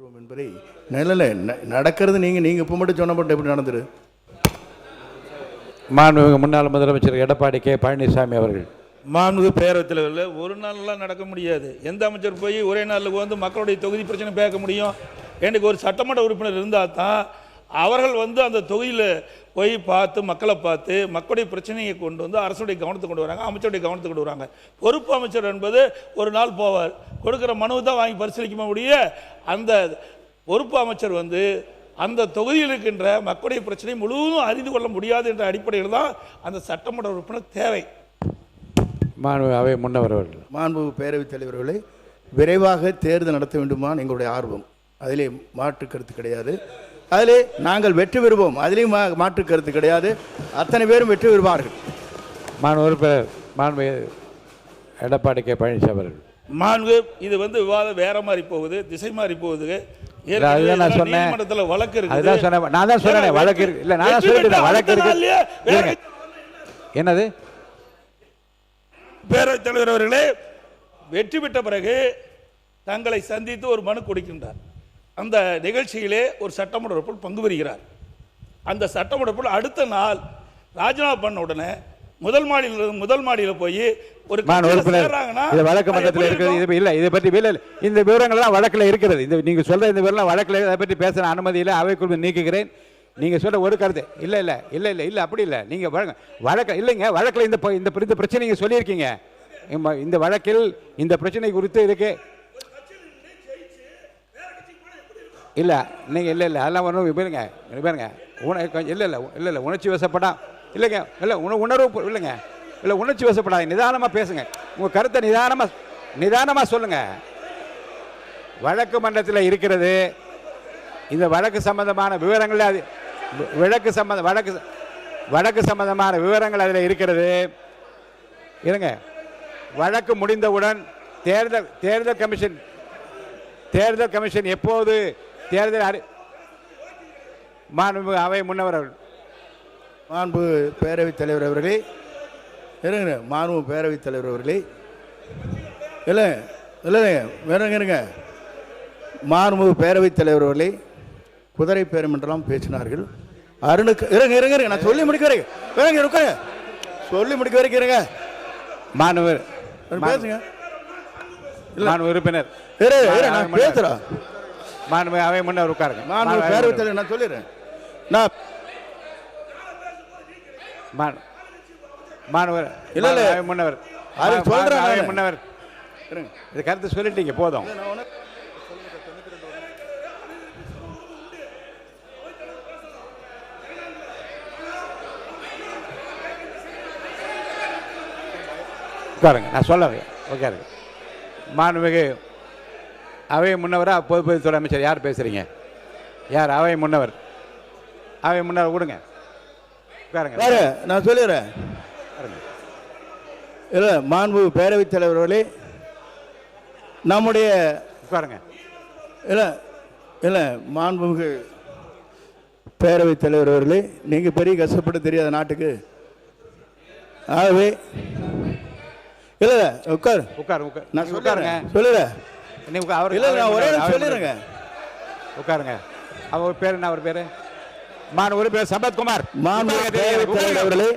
ஆக்கப்பூர்வம் என்பதை நிலையில நடக்கிறது. நீங்கள் இப்போ மட்டும் சொன்ன மட்டும் எப்படி நடந்துரு? மாண்புமிகு முன்னாள் முதலமைச்சர் எடப்பாடி கே பழனிசாமி அவர்கள். மாண்புமிகு பேரவைத் தலைவர்கள் ஒரு நாள்லாம் நடக்க முடியாது. எந்த அமைச்சர் போய் ஒரே நாளில் வந்து மக்களுடைய தொகுதி பிரச்சனை பேச முடியும்? எனக்கு ஒரு சட்டமன்ற உறுப்பினர் இருந்தால் தான் அவர்கள் வந்து அந்த தொகுதியில் போய் பார்த்து மக்களை பார்த்து மக்களுடைய பிரச்சனையை கொண்டு வந்து அரசுடைய கவனத்துக்கு கொண்டு வராங்க, அமைச்சருடைய கவனத்துக்கு கொண்டு வராங்க. பொறுப்பு அமைச்சர் என்பது ஒரு நாள் போவார், கொடுக்குற மனுவை தான் வாங்கி பரிசீலிக்க முடிய. அந்த பொறுப்பு அமைச்சர் வந்து அந்த தொகுதியில் இருக்கின்ற மக்களுடைய பிரச்சனை முழுவதும் அறிந்து கொள்ள முடியாது என்ற அடிப்படையில் தான் அந்த சட்டமன்ற உறுப்பினர் தேவை. மாண்பு அவை முன்னவர்கள். மாண்பு பேரவைத் தலைவர்களை விரைவாக தேர்தல் நடத்த வேண்டுமான் எங்களுடைய ஆர்வம். அதிலே மாற்று கருத்து கிடையாது. அதிலே நாங்கள் வெற்றி பெறுவோம், அதிலேயும் மாற்று கருத்து கிடையாது. அத்தனை பேரும் வெற்றி பெறுவார்கள். மாண்பு உறுப்பினர் மாண்பு எடப்பாடி கே பழனிசாமி அவர்கள். மாண்பு இது வந்து விவாதம் வேற மாதிரி போகுது, திசை மாதிரி போகுது. நீதிமன்றத்தில் வழக்கு இருக்கு. நான் தான் சொன்னேன் வழக்கு இருக்கு. இல்ல நான் தான் சொல்லிட்டேன் வழக்கு இருக்கு. என்னது? பேரவைத் தலைவர் அவர்களே வெற்றி பெற்ற பிறகு தங்களை சந்தித்து ஒரு மனு கொடுக்கின்றார். அந்த நிகழ்ச்சியிலே ஒரு சட்டமன்ற உறுப்பினர் பங்கு பெறுகிறார். அந்த சட்டமன்ற உறுப்பினர் அடுத்த நாள் ராஜினாமா பண்ண உடனே முதல் மாடியில் போய் ஒரு வழக்கு மன்றத்தில் இருக்கிறது. இல்ல இதை பற்றி இந்த விவரங்கள்லாம் வழக்கில் இருக்கிறது. இந்த நீங்க சொல்ற இந்த விவரம் வழக்கில் அதை பற்றி பேசுற அனுமதி இல்லை, அவைக்குள் நீக்குகிறேன். நீங்க சொல்ற ஒரு கருத்து இல்ல இல்ல இல்ல இல்ல இல்ல அப்படி இல்லை. நீங்க வழக்கு இல்லைங்க, வழக்கில் இந்த பிரச்சனை நீங்க சொல்லியிருக்கீங்க. இந்த வழக்கில் இந்த பிரச்சனை குறித்து இருக்கு இல்ல நீங்க இல்ல இல்ல அதெல்லாம் ஒன்றும் பாருங்க இல்ல இல்ல இல்ல இல்ல உணர்ச்சி வசப்படா இல்லைங்க, இல்லை உணர்வு இல்லைங்க, இல்லை உணர்ச்சி வசப்படாது. நிதானமாக பேசுங்க, உங்கள் கருத்தை நிதானமாக சொல்லுங்க. வழக்கு மன்றத்தில் இருக்கிறது. இந்த வழக்கு சம்பந்தமான விவரங்கள் அது வழக்கு சம்பந்தமான விவரங்கள் அதில் இருக்கிறது. இருங்க, வழக்கு முடிந்தவுடன் தேர்தல் கமிஷன் எப்போது தேர்தல் மாண்பு அவை முன்னவர் அவர்கள். மாண்பு பேரவைத் தலைவர் அவர்களே இருங்க, மாண்பு பேரவைத் தலைவர் அவர்களே இல்லை இல்லை வேறங்க மாண்பு பேரவைத் தலைவர் அவர்களே குதிரை பேரம் என்றெல்லாம் பேசினார்கள். அருணுக்கு இருங்க இருங்க இருங்க நான் சொல்லி முடிக்க வரைக்கும் வேறங்க இருக்காங்க சொல்லி முடிக்க வரைக்கும் இருங்க. மாணவர் பேசுங்க. மாண்பு உறுப்பினர் நான் பேசுறேன். மாண்பு அவை முன்னவர் உட்காருங்க. மாண்பு பேரவைத் தலைவர் நான் சொல்லிடுறேன். நான் மாணவர் இல்ல முன்னவர் சொல்றேன் முன்னவர் இது கருத்து சொல்லிட்டீங்க போதும். உட்காருங்க, நான் சொல்ல உட்காருங்க. மாண்புமிகு அவை முன்னவரா பொதுப்பணித்துறை அமைச்சர் யார் பேசுறீங்க? யார்? அவை முன்னவர் கொடுங்க. நான் சொல்லிடுறேன். இல்லை மாண்பு பேரவைத் தலைவர்களே நம்முடைய உட்காருங்க. இல்லை இல்லை மாண்புமிகு பேரவைத் தலைவர் அவர்களே நீங்கள் பெரிய கஷ்டப்பட்டு தெரியாத நாட்டுக்கு. ஆகவே இல்லை உட்காரு நான் சொல்லிடுறேன். நான் ஒரே சொல்லிடுறேங்க. உட்காருங்க. அவர் பேர் என்ன? அவர் பேரு மாண்பு உறுப்பினர் சம்பத்குமார். மாண்பு பேரவைத் தலைவர் அவர்களே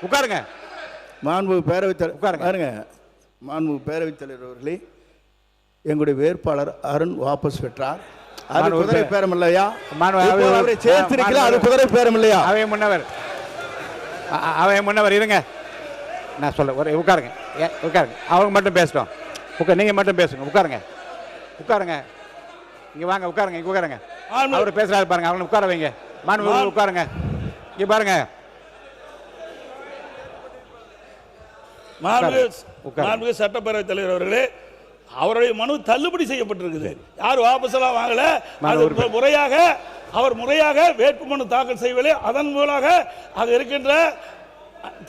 உட்காருங்க. மாண்பு பேரவைத் தலைவர் மாண்பு பேரவைத் தலைவர் அவர்களே எங்களுடைய வேட்பாளர் அருண் வாபஸ் பெற்றார். அது குதிரை பேரம் இல்லையா? அவரை சேர்த்திருக்கலாம், அது குதிரை பேரம் இல்லையா? அவை முன்னவர் இருங்க, நான் சொல்ல ஒரு உட்காருங்க. அவங்க மட்டும் பேசட்டும். நீங்க மட்டும் பேசுங்க. உட்காருங்க. இங்க வாங்க, உட்காருங்க. அவர் பேசுறாரு பாருங்க, அவங்க உட்கார வைங்க. மாண்பு உட்காருங்க. இங்க பாருங்க. மாண்பு சட்டப்பேரவைத் தலைவர் அவர்களே அவருடைய மனு தள்ளுபடி செய்யப்பட்டிருக்குது. யாரும் வாபஸெல்லாம் வாங்கல. அவர் முறையாக வேட்புமனு தாக்கல் செய்யவில்லை. அதன் மூலமாக அது இருக்கின்ற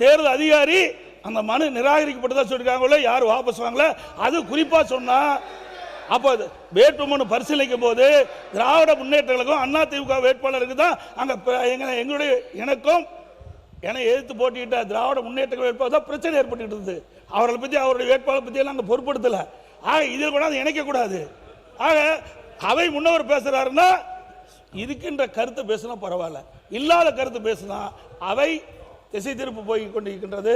தேர்தல் அதிகாரி அந்த மனு நிராகரிக்கப்பட்டதா சொல்லியிருக்காங்களோ, யாரும் வாபஸ் வாங்கல. அது குறிப்பா சொன்னா அப்போ வேட்புமனு பரிசீலிக்கும் போது திராவிட முன்னேற்றங்களுக்கும் அதிமுக வேட்பாளருக்கு தான் எங்களுடைய எனக்கும் என எதிர்த்து போட்டியிட்ட திராவிட முன்னேற்ற வேட்பாளர் தான் பிரச்சனை ஏற்பட்டு இருந்தது. அவர்களை பற்றி அவருடைய வேட்பாளர் பற்றி எல்லாம் நாங்கள் பொருட்படுத்தலை. ஆக இதில் கூட இணைக்கக்கூடாது. ஆக அவை முன்னவர் பேசுறாருன்னா இருக்கின்ற கருத்தை பேசினா பரவாயில்ல, இல்லாத கருத்து பேசினா அவை திசை திருப்பு போய் கொண்டிருக்கின்றது.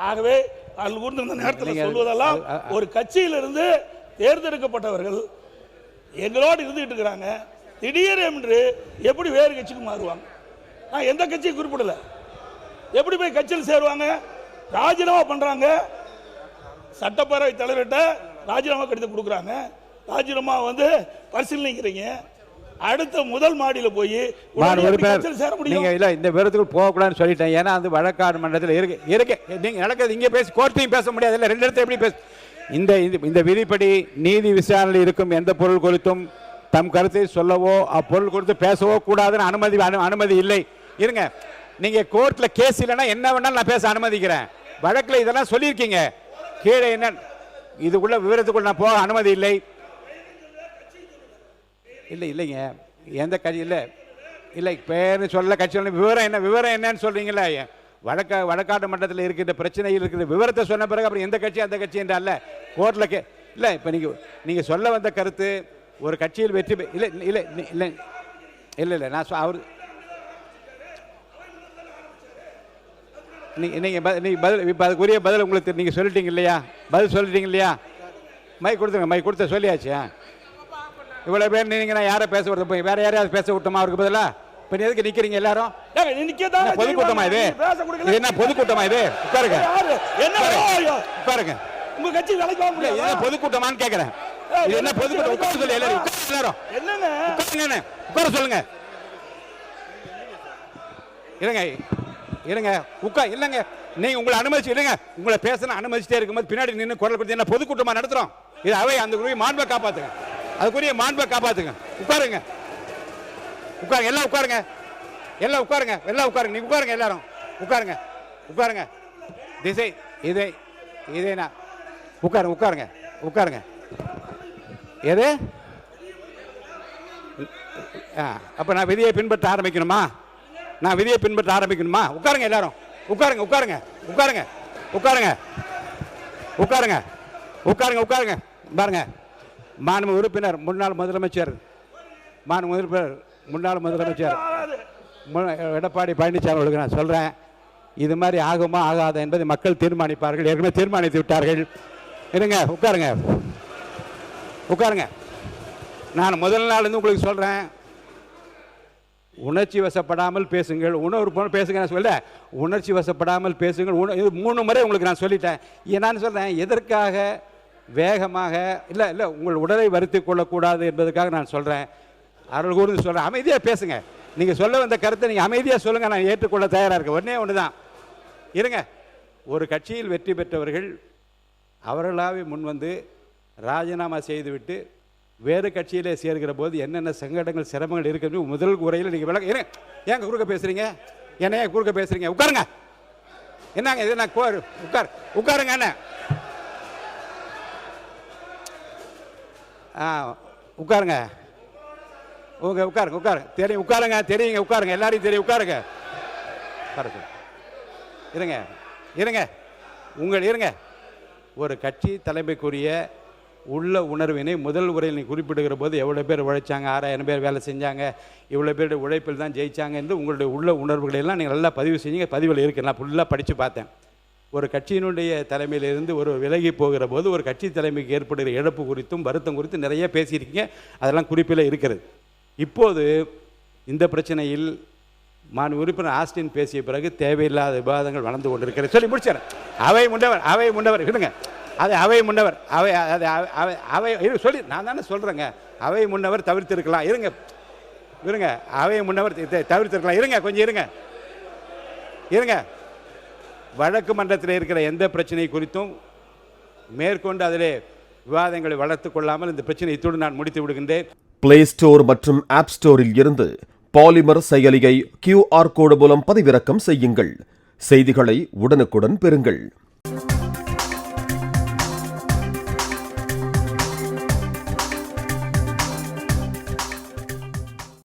ஆகவே அதில் கூர்ந்து இந்த நேரத்தில் சொல்வதெல்லாம் ஒரு கட்சியிலிருந்து தேர்ந்தெடுக்கப்பட்டவர்கள் எங்களோடு இருந்துகிட்டு இருக்கிறாங்க, திடீரென்று எப்படி வேறு கட்சிக்கு மாறுவாங்க? நான் எந்த கட்சியை குறிப்பிடல, எப்படி போய் கட்சியில் சேருவாங்க? ராஜினாமா பண்றாங்க, சட்டப்பேரவை தலைவர்கிட்ட ராஜினாமா கடிதம் கொடுக்குறாங்க, ராஜினாமா பரிசீலனைக்கிறீங்க, அடுத்த முதல் மாடியில போய் சேர முடியும். இல்ல இந்த விவரத்துக்கு போகக்கூடாதுன்னு சொல்லிட்டேன். ஏன்னா அந்த வழக்காடு மன்றத்தில் இருக்கு நீங்க நடக்கிறது இங்கே பேசி கோர்ட்டையும் பேச முடியாது. இல்லை ரெண்டு இடத்துல எப்படி பேச இந்த விதிப்படி நீதி விசாரணையில் இருக்கும் எந்த பொருள் குறித்தும் தம் கருத்தை சொல்லவோ அப்பொருள் குறித்து பேசவோ கூடாதுன்னு அனுமதி இல்லை. இருங்க, நீங்க கோர்ட்ல கேஸ் இல்லைன்னா என்ன வேணாலும் நான் பேச அனுமதிக்கிறேன். வழக்கில் இதெல்லாம் சொல்லியிருக்கீங்க, கீழே என்ன இதுக்குள்ள விவரத்துக்குள்ள நான் போக அனுமதி இல்லை. இல்லை இல்லைங்க, எந்த கட்சி இல்லை இல்லை பேர் சொல்ல கட்சி விவரம் என்னன்னு சொல்றீங்களா? வழக்காட்டு மன்றத்தில் இருக்கிற பிரச்சனையில் இருக்கிற விவரத்தை சொன்ன பிறகு அப்புறம் எந்த கட்சி அந்த கட்சி என்றால கோர்ட்ல இல்லை. இப்போ நீங்க சொல்ல வந்த கருத்து ஒரு கட்சியில் வெற்றி இல்லை இல்லை இல்லை இல்லை இல்லை நான் அவர் நீங்க பதில் இப்போ அதுக்குரிய பதில் உங்களுக்கு நீங்க சொல்லிட்டீங்க இல்லையா? பதில் சொல்லிட்டீங்க இல்லையா? மை கொடுத்துங்க, மை கொடுத்த சொல்லியாச்சு. இவ்வளவு பேர் நீங்க நான் யாரை பேச விடுறது, வேற யாரையாவது பேச விட்டோமா அவருக்கு பதிலா? இப்ப எதுக்கு நிக்கிறீங்க எல்லாரும்? பொதுக்கூட்டமா இது? என்ன பொதுக்கூட்டமா இது? உட்காருங்க, உட்காருங்க. உங்க கட்சி வேலைக்கு வர முடியாது. என்ன பொதுக்கூட்டமான்னு கேக்குறேன். இது என்ன பொதுக்கூட்டம்? உட்கார சொல்லி எல்லாரும் என்னங்க உட்காருங்க, உட்கார சொல்லுங்க. இருங்க இருங்க இல்லைங்க, நீங்க உங்களை அனுமதிச்சு இருங்க. உங்களை பேசணும் அனுமதிச்சுட்டே இருக்கும்போது பின்னாடி நின்று குரல் கொடுத்து என்ன பொதுக்கூட்டமா நடத்துறோம்? இது அவை அந்த மாண்பை காப்பாத்துங்க, அதுக்குரிய மாண்பை காப்பாத்துங்க. உட்காருங்க, உட்காருங்க, எல்லாம் உட்காருங்க, எல்லாம் உட்காருங்க, எல்லாம் உட்காருங்க. நீங்க உட்காருங்க, எல்லாரும் உட்காருங்க, உட்காருங்க. திசை இதே நான் உட்காருங்க, உட்காருங்க, உட்காருங்க. எது அப்ப நான் விதியை பின்பற்ற ஆரம்பிக்கணுமா? நான் விதியை பின்பற்ற ஆரம்பிக்கணுமா? உட்காருங்க, எல்லாரும் உட்காருங்க, உட்காருங்க, உட்காருங்க, உட்காருங்க, உட்காருங்க, உட்காருங்க, உட்காருங்க. பாருங்க, மாண்பு உறுப்பினர் முன்னாள் முதலமைச்சர் எடப்பாடி பழனிசாமி அவர்களுக்கு நான் சொல்றேன், இது மாதிரி ஆகுமா ஆகாத என்பதை மக்கள் தீர்மானிப்பார்கள். ஏற்கனவே தீர்மானித்து விட்டார்கள். இருங்க, உட்காருங்க, உட்காருங்க. நான் முதல் நாள் இருந்து உங்களுக்கு சொல்றேன், உணர்ச்சி வசப்படாமல் பேசுங்கள். உணர்வு பேசுங்க நான் சொல்ல, உணர்ச்சி வசப்படாமல் பேசுங்கள். இது 3 முறை உங்களுக்கு நான் சொல்லிட்டேன். நான் சொல்றேன், எதற்காக வேகமாக இல்லை இல்லை உங்கள் உடலை வருத்தி கொள்ளக்கூடாது என்பதற்காக நான் சொல்றேன். அருள் கூர்ந்து சொல்றேன், அமைதியா பேசுங்க. நீங்க சொல்ல வந்த கருத்தை நீங்க அமைதியா சொல்லுங்க, நான் ஏற்றுக்கொள்ள தயாரா இருக்கேன். ஒண்ணே தான், இருங்க. ஒரு கட்சியில் வெற்றி பெற்றவர்கள் அவர்களாவே முன்வந்து ராஜினாமா செய்துவிட்டு வேறு கட்சியிலே சேர்கிற போது என்னென்ன சங்கடங்கள் சிரமங்கள் இருக்கிறது முதல் உரையில் நீங்க விளக்க. ஏங்க குறுக்க பேசுறீங்க? என்னையா குறுக்க பேசுறீங்க? உட்காருங்க. என்னங்க இது? நான் உட்காருங்க. என்ன உட்காருங்க, உட்காருங்க. தெரியும், உட்காருங்க, தெரியுங்க, உட்காருங்க. எல்லாரையும் தெரியும், உட்காருங்க. இருங்க இருங்க உங்கள் இருங்க. ஒரு கட்சி தலைமைக்குரிய உள்ள உணர்வினை முதல் உரையில் நீ குறிப்பிடுகிற போது எவ்வளோ பேர் உழைச்சாங்க, 6000 பேர் வேலை செஞ்சாங்க, இவ்வளோ பேருடைய உழைப்பில் தான் ஜெயிச்சாங்க என்று உங்களுடைய உள்ள உணர்வுகளை எல்லாம் நீங்கள் நல்லா பதிவு செஞ்சீங்க. பதிவில் இருக்கு, நான் ஃபுல்லாக படித்து பார்த்தேன். ஒரு கட்சியினுடைய தலைமையிலிருந்து ஒரு விலகி போகிற போது ஒரு கட்சி தலைமைக்கு ஏற்படுகிற இழப்பு குறித்தும் வருத்தம் குறித்தும் நிறைய பேசியிருக்கீங்க. அதெல்லாம் குறிப்பில் இருக்கிறது. இப்போது இந்த பிரச்சனையில் உறுப்பினர் ஆஸ்டின் பேசிய பிறகு தேவையில்லாத விவாதங்கள் வளர்ந்து கொண்டிருக்கிறது. சொல்லி முடிச்சிடறேன். அவை முன்னவர் இருங்க, அது அவை முன்னவர் சொல்லி நான் தானே சொல்கிறேங்க. அவை முன்னவர் தவிர்த்திருக்கலாம். இருங்க அவை முன்னவர் தவிர்த்திருக்கலாம். இருங்க, கொஞ்சம் இருங்க. வழக்கு மன்றத்தில் இருக்கிற எந்த பிரச்சனை குறித்தும் மேற்கொண்டு அதிலே விவாதங்களை வளர்த்துக் கொள்ளாமல் இந்த பிரச்சனை இத்துடன் நான் முடித்து விடுகின்றேன். பிளே ஸ்டோர் மற்றும் ஆப் ஸ்டோரில் இருந்து பாலிமர் செயலியை QR கோடு மூலம் பதிவிறக்கம் செய்யுங்கள். செய்திகளை உடனுக்குடன் பெறுங்கள்.